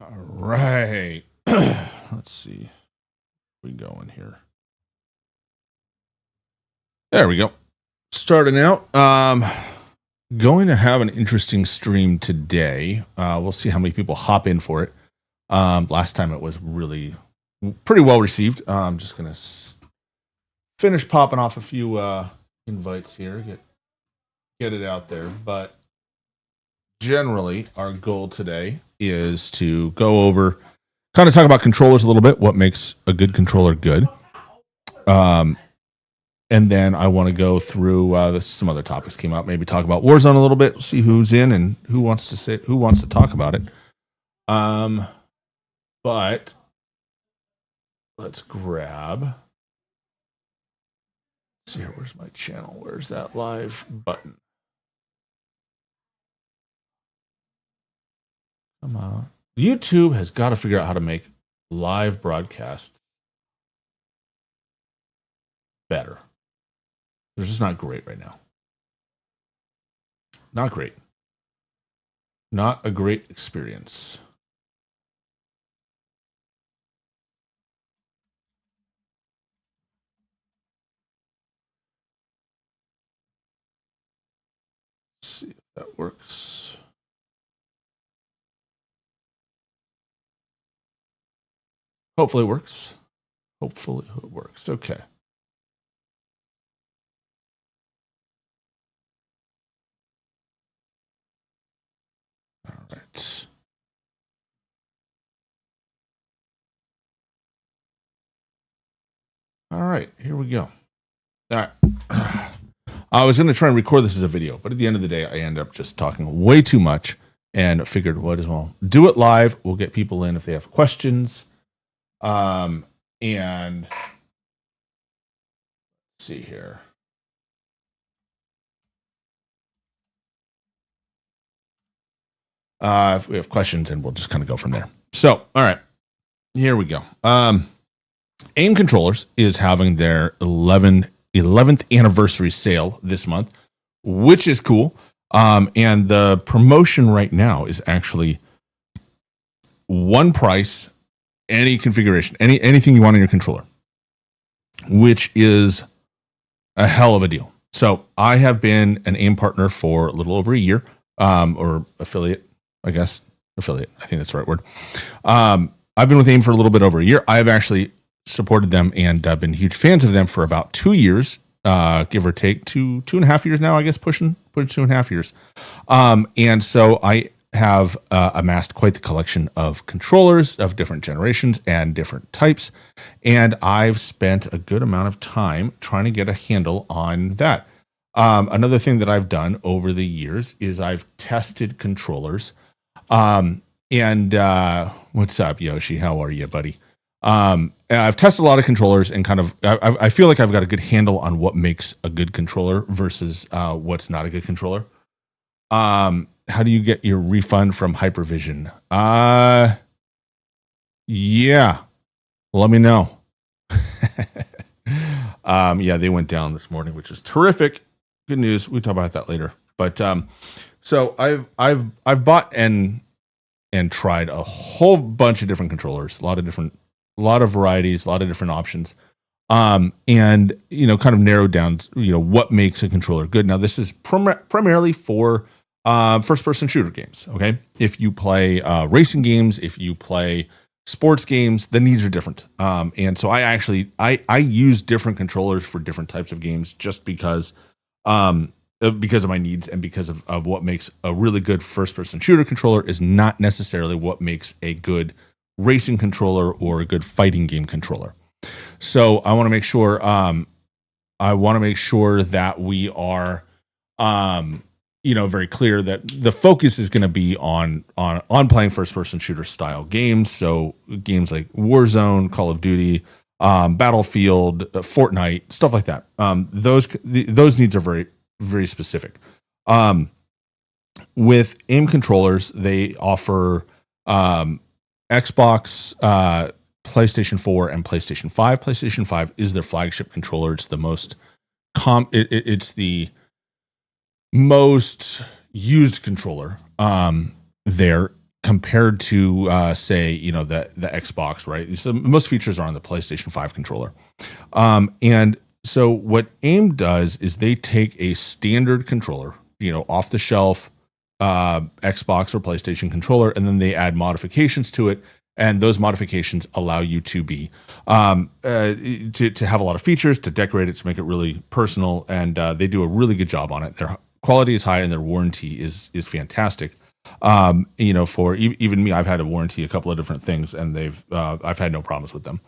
All right. Let's see. We going here. There we go. Starting out. Going to have an interesting stream today. We'll see how many people hop in for it. Last time it was really pretty well received. I'm just gonna finish popping off a few invites here. Get it out there. But generally, our goal today is to go over, kind of talk about controllers a little bit, what makes a good controller good. And then I want to go through some other topics came out. Maybe talk about Warzone a little bit, see who's in and who wants to talk about it. But let's grab. Let's see here. Where's my channel? Where's that live button? Come on. YouTube has got to figure out how to make live broadcasts better. They're just not great right now. Not great. Not a great experience. Let's see if that works. Hopefully it works. Hopefully it works. Okay. All right. All right, here we go. All right. I was going to try and record this as a video, but at the end of the day, I end up just talking way too much and figured what as well do it live. We'll get people in if they have questions. And let's see here. If we have questions, and we'll just kind of go from there. So, all right, here we go. AIM Controllers is having their 11th anniversary sale this month, which is cool. And the promotion right now is actually one price, any configuration, anything you want on your controller, which is a hell of a deal. So I have been an AIM partner for a little over a year, or affiliate, I guess. Affiliate, I think that's the right word. I've been with AIM for a little bit over a year. I've actually supported them and been huge fans of them for about 2 years, give or take, two and a half years now, I guess, pushing 2.5 years. And so I have amassed quite the collection of controllers of different generations and different types. And I've spent a good amount of time trying to get a handle on that. Another thing that I've done over the years is I've tested controllers. And what's up, Yoshi? How are you, buddy? I've tested a lot of controllers and kind of, I feel like I've got a good handle on what makes a good controller versus what's not a good controller. How do you get your refund from Hypervision? Yeah, let me know. Yeah, they went down this morning, which is terrific. Good news. We'll talk about that later. But so I've bought and tried a whole bunch of different controllers, a lot of varieties, a lot of different options. And, kind of narrowed down, what makes a controller good. Now, this is primarily for first-person shooter games, okay? If you play racing games, if you play sports games, the needs are different. And so I use different controllers for different types of games just because of my needs and because of what makes a really good first-person shooter controller is not necessarily what makes a good racing controller or a good fighting game controller. So I want to make sure that we are very clear that the focus is going to be on playing first person shooter style games. So games like Warzone, Call of Duty, Battlefield, Fortnite, stuff like that. Those needs are very, very specific. With AIM controllers, they offer Xbox, PlayStation 4, and PlayStation 5. PlayStation 5 is their flagship controller. It's the most it's the most used controller there. compared to say, the Xbox, right? So most features are on the PlayStation 5 controller. And so what AIM does is they take a standard controller, off the shelf Xbox or PlayStation controller, and then they add modifications to it. And those modifications allow you to be to have a lot of features, to decorate it, to make it really personal. And they do a really good job on it. Their quality is high, and their warranty is fantastic. For even me, I've had a warranty a couple of different things, and I've had no problems with them.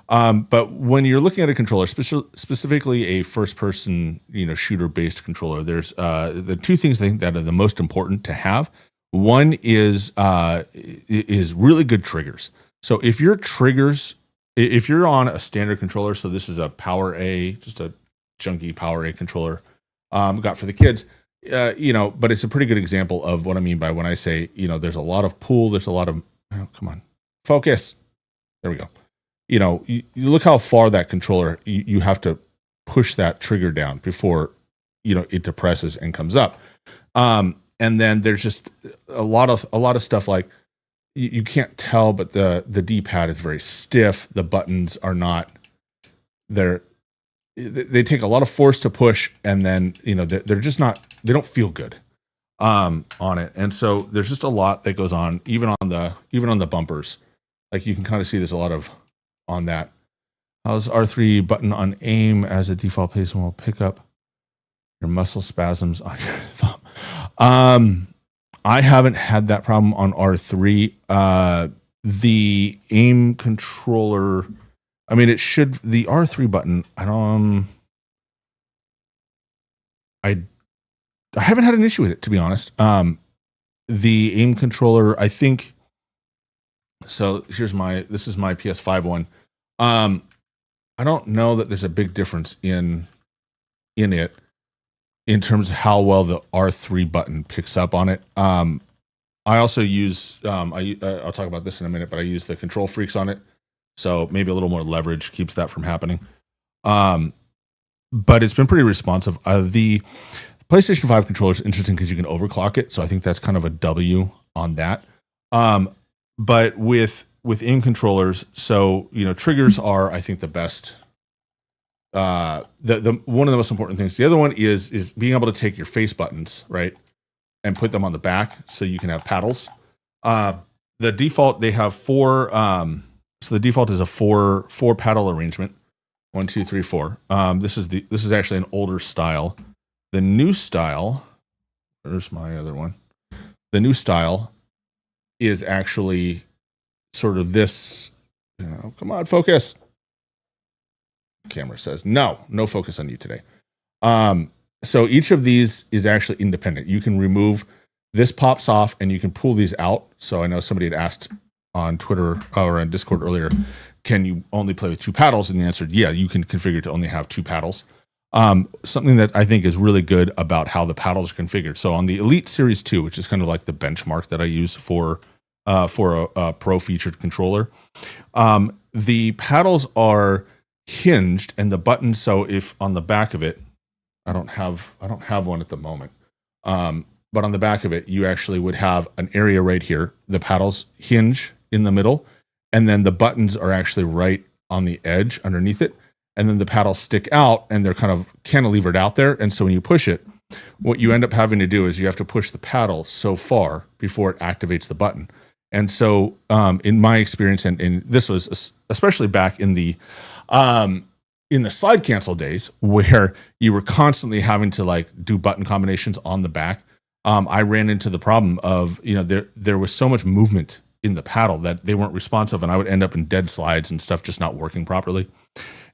But when you're looking at a controller, specifically a first-person, shooter-based controller, there's the two things I think that are the most important to have. One is really good triggers. So if you're on a standard controller, so this is a Power A, just a junky Power A controller, got for the kids, but it's a pretty good example of what I mean by when I say, there's a lot of pull, there's a lot of, come on, focus. There we go. You look how far that controller, you have to push that trigger down before, it depresses and comes up. And then there's just a lot of stuff like you can't tell, but the D-pad is very stiff. The buttons are not, they take a lot of force to push, and then, they're just not, they don't feel good on it. And so there's just a lot that goes on, even on the bumpers. Like you can kind of see there's a lot of on that. How's R3 button on AIM as a default placement will pick up your muscle spasms on your thumb? I haven't had that problem on R3. The AIM controller, I mean, the R3 button, I haven't had an issue with it, to be honest. The AIM controller, I think, so this is my PS5 one. I don't know that there's a big difference in it in terms of how well the R3 button picks up on it. I also use, I'll talk about this in a minute, but I use the Control Freaks on it. So maybe a little more leverage keeps that from happening. But it's been pretty responsive. The PlayStation 5 controller is interesting because you can overclock it. So I think that's kind of a W on that. But with AIM controllers, so triggers are, I think, the best. The one of the most important things. The other one is being able to take your face buttons, right, and put them on the back so you can have paddles. The default, they have four. So the default is a four paddle arrangement. 1, 2, 3, 4. This is actually an older style. The new style. Where's my other one? The new style is actually sort of this. Come on, focus. Camera says no focus on you today. So each of these is actually independent. You can remove this, pops off, and you can pull these out. So I know somebody had asked on Twitter or on Discord earlier, can you only play with 2 paddles? And the answer, yeah, you can configure to only have 2 paddles. Something that I think is really good about how the paddles are configured. So on the Elite Series 2, which is kind of like the benchmark that I use for a pro featured controller, the paddles are hinged, and the button. So if on the back of it, I don't have one at the moment. But on the back of it, you actually would have an area right here. The paddles hinge in the middle, and then the buttons are actually right on the edge underneath it. And then the paddles stick out, and they're kind of cantilevered out there. And so when you push it, what you end up having to do is you have to push the paddle so far before it activates the button. And so in my experience, and this was especially back in the slide cancel days where you were constantly having to like do button combinations on the back, I ran into the problem of, there was so much movement in the paddle that they weren't responsive, and I would end up in dead slides and stuff just not working properly.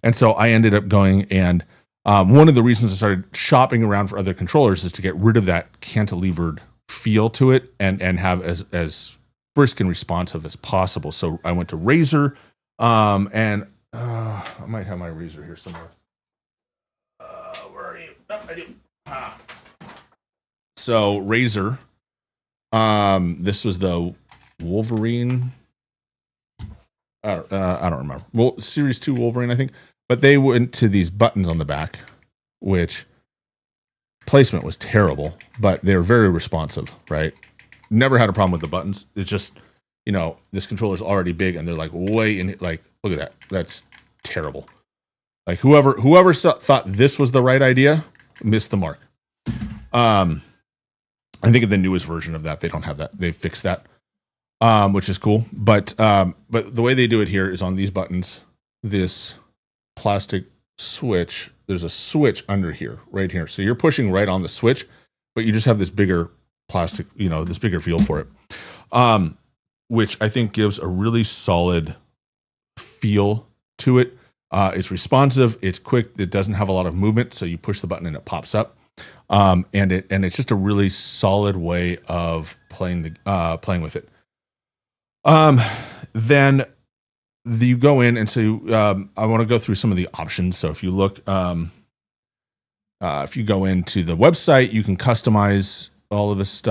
And so I ended up going, and one of the reasons I started shopping around for other controllers is to get rid of that cantilevered feel to it and have as brisk and responsive as possible. So I went to Razer, and I might have my Razer here somewhere. Where are you? Oh, I do. So Razer, this was the Wolverine. I don't remember. Well, Series 2 Wolverine, I think. But they went to these buttons on the back, which placement was terrible, but they're very responsive, right? never had a problem with the buttons. It's just, this controller's already big and they're like way in, like, look at that. That's terrible. Like whoever thought this was the right idea missed the mark. I think in the newest version of that, they don't have that. They fixed that, which is cool. But the way they do it here is on these buttons, this plastic switch, there's a switch under here, right here. So you're pushing right on the switch, but you just have this bigger plastic, this bigger feel for it, which I think gives a really solid feel to it. It's responsive, it's quick, it doesn't have a lot of movement, so you push the button and it pops up. And it's just a really solid way of playing with it. Then you go in, and so I want to go through some of the options. So if you look, if you go into the website, you can customize all of this stuff.